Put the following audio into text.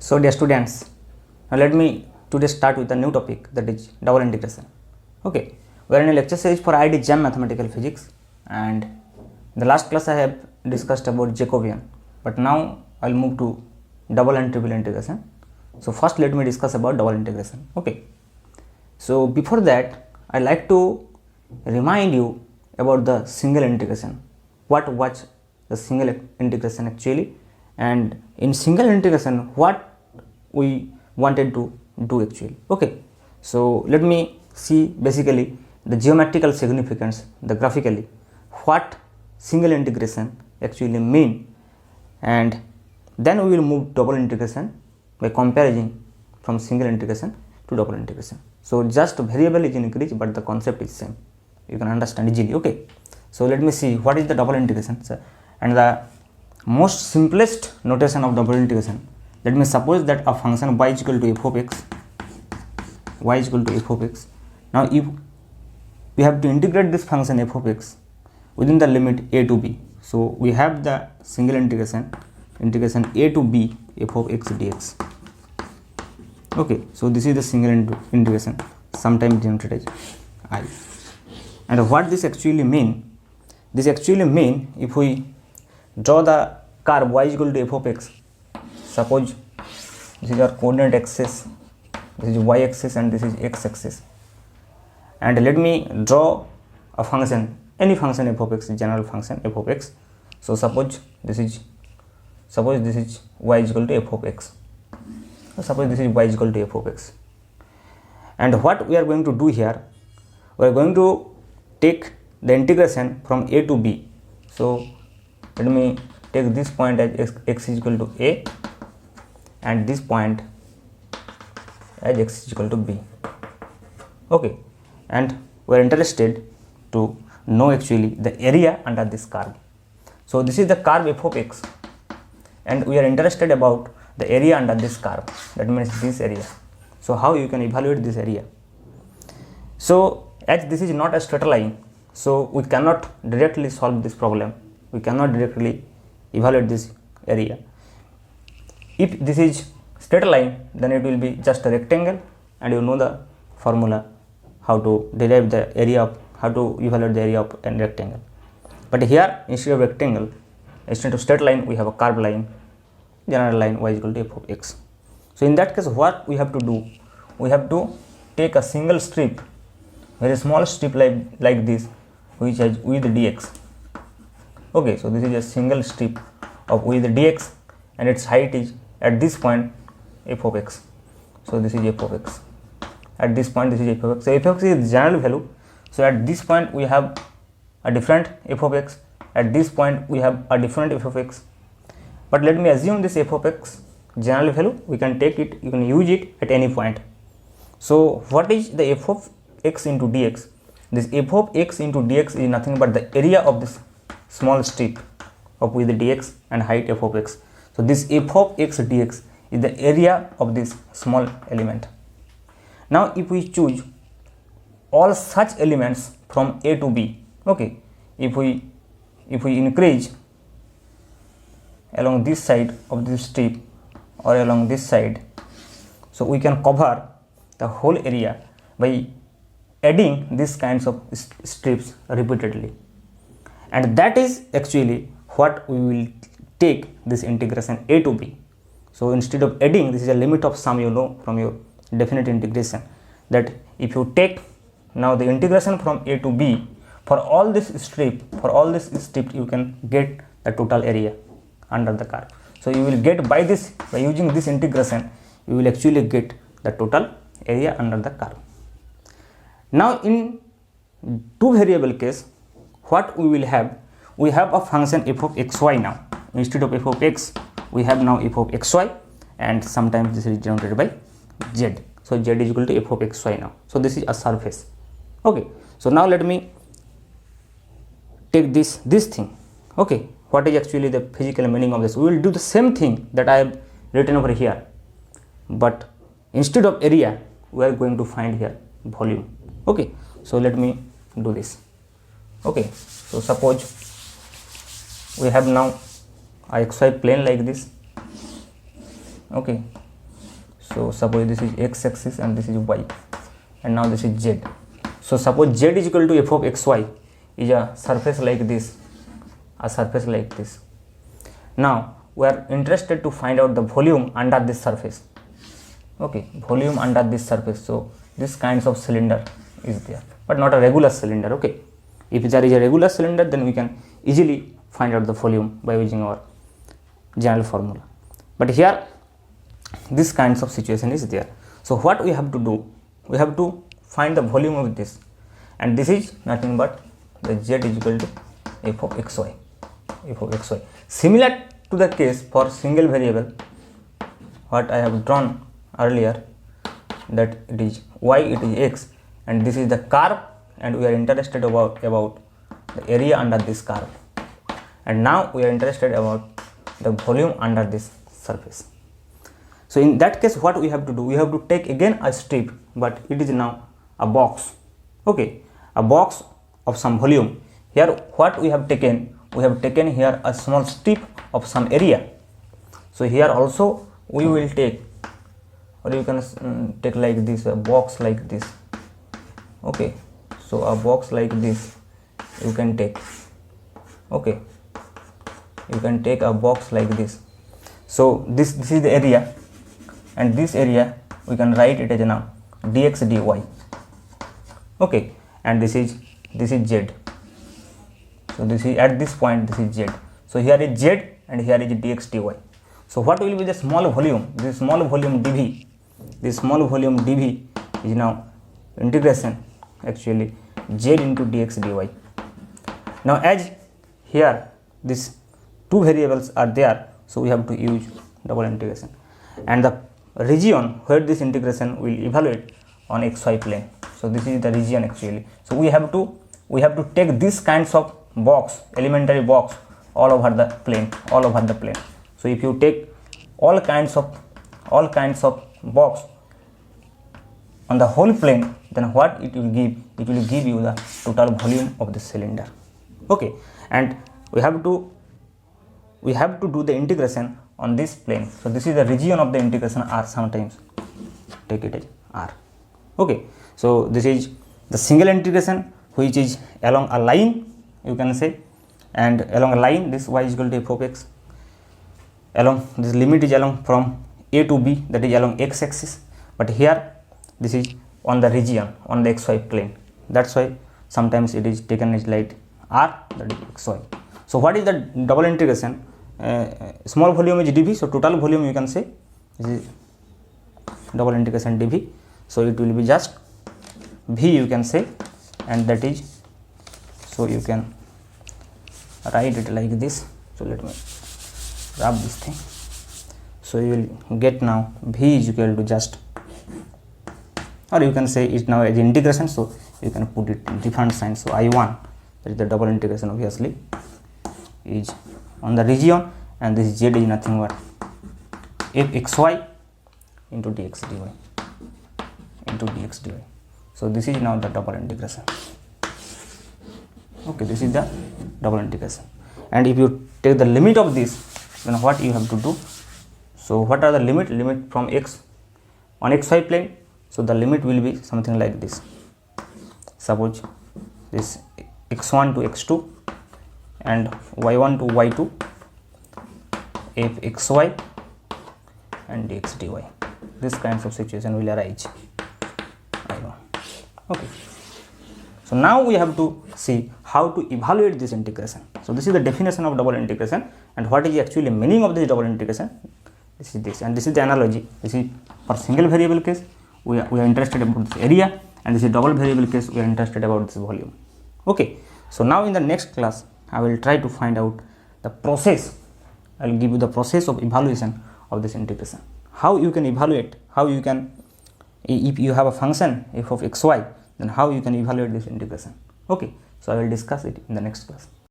So dear students, now let me today start with a new topic, that is double integration. Okay, we are in a lecture series for IIT JAM Mathematical Physics, and in the last class I have discussed about Jacobian, but now I will move to double and triple integration. So first let me discuss about double integration. Okay, so before that I like to remind you about the single integration. What was the single integration actually, and in single integration what we wanted to do actually. Okay, so let me see basically the geometrical significance, the graphically what single integration actually mean, and then we will move double integration by comparing from single integration to double integration. So just variable is increased but the concept is same, you can understand easily. Okay, so let me see what is the double integration, sir. And the most simplest notation of double integration, let me suppose that a function y is equal to f of x, y is equal to f of x. Now if we have to integrate this function f of x within the limit a to b, so we have the single integration a to b f of x dx. Okay, so this is the single integration, sometimes denoted as I. And what this actually mean? This actually mean if we draw the curve y is equal to f of x, suppose this is our coordinate axis, this is y axis and this is x axis, and let me draw a function, any function f of x, general function f of x. So suppose this is y is equal to f of x, suppose this is y is equal to f of x, and what we are going to do here, we are going to take the integration from a to b. So let me take this point as x is equal to a and this point as x is equal to b. Okay, and we are interested to know actually the area under this curve. So this is the curve f of x and we are interested about the area under this curve, that means this area. So how you can evaluate this area? So as this is not a straight line, so we cannot directly solve this problem, we cannot directly evaluate this area. If this is straight line, then it will be just a rectangle, and you know the formula how to derive the area of, how to evaluate the area of a rectangle. But here instead of rectangle, instead of straight line, we have a curved line, general line y is equal to f of x. So in that case what we have to do, we have to take a single strip, very small strip like this, which has width dx. Okay, so this is a single strip of width dx and its height is at this point f of x. So this is f of x, at this point this is f of x. So f of x is general value, so at this point we have a different f of x, at this point we have a different f of x. But let me assume this f of x general value, we can take it, you can use it at any point. So what is the f of x into dx? This f of x into dx is nothing but the area of this small strip of width dx and height f of x. So this f of x dx is the area of this small element. Now if we choose all such elements from a to b, okay, if we increase along this side of this strip or along this side, so we can cover the whole area by adding these kinds of strips repeatedly, and that is actually what we will take this integration a to b. So instead of adding, this is a limit of sum, you know from your definite integration, that if you take now the integration from a to b for all this strip, you can get the total area under the curve. So you will get by using this integration, you will actually get the total area under the curve. Now in two variable case, what we will have, we have a function f of xy. Now instead of f of x, we have now f of xy, and sometimes this is denoted by z. So z is equal to f of xy now. So this is a surface. Okay, so now let me take this thing. Okay, what is actually the physical meaning of this? We will do the same thing that I have written over here, but instead of area we are going to find here volume. Okay, so let me do this. Okay, so suppose we have now a xy plane like this. Okay, So suppose this is x axis and this is y, and now this is z. So suppose z is equal to f of xy is a surface like this, a surface like this. Now we are interested to find out the volume under this surface. Okay, volume under this surface. So this kinds of cylinder is there, but not a regular cylinder. Okay, if there is a regular cylinder, then we can easily find out the volume by using our general formula. But here this kinds of situation is there. So what we have to do, we have to find the volume of this, and this is nothing but the z is equal to f of xy, f of xy. Similar to the case for single variable, what I have drawn earlier, that it is y, it is x, and this is the curve, and we are interested about the area under this curve, and now we are interested about the volume under this surface. So in that case, what we have to do, we have to take again a strip, but it is now a box. Okay, a box of some volume. Here what we have taken here a small strip of some area. So here also we will take, or you can take like this, a box like this. Okay, so a box like this you can take. Okay, you can take a box like this. So this is the area, and this area we can write it as now dx dy. Okay, and this is z. So this is at this point, this is z. So here is z and here is dx dy. So what will be the small volume? This small volume dv, this small volume dv is now integration actually z into dx dy. Now as here these two variables are there, so we have to use double integration, and the region where this integration will evaluate on xy plane. So this is the region actually. So we have to take these kinds of box, elementary box, all over the plane, So if you take all kinds of box on the whole plane, then what it will give? It will give you the total volume of the cylinder. Okay, and we have to do the integration on this plane. So this is the region of the integration r, sometimes take it as r. Okay, so this is the single integration which is along a line, you can say, and along a line this y is equal to f of x, along this limit is along from a to b, that is along x axis, but here this is on the region on the xy plane. That's why sometimes it is taken as like r, that is xy. So what is the double integration? Small volume is dv, so total volume you can say this is double integration dv. So it will be just v, you can say, and that is, so you can write it like this. So let me rub this thing. So you will get now v is equal to just, or you can say it now as integration, so you can put it in different signs. So I1, that is the double integration obviously, is on the region, and this z is nothing but fxy into dx dy, So this is now the double integration. Okay, this is the double integration, and if you take the limit of this, then what you have to do? So what are the limit from x on xy plane? So the limit will be something like this. Suppose this x1 to x2 and y1 to y2, fxy and dx dy. This kinds of situation will arise. Okay, so now we have to see how to evaluate this integration. So this is the definition of double integration, and what is actually meaning of this double integration? This is this, and this is the analogy. This is for single variable case, we are interested about this area, and this is double variable case, we are interested about this volume. Okay, so now in the next class I will try to find out the process. I will give you the process of evaluation of this integration. How you can evaluate, how you can, if you have a function f of xy, then how you can evaluate this integration. Okay, so I will discuss it in the next class.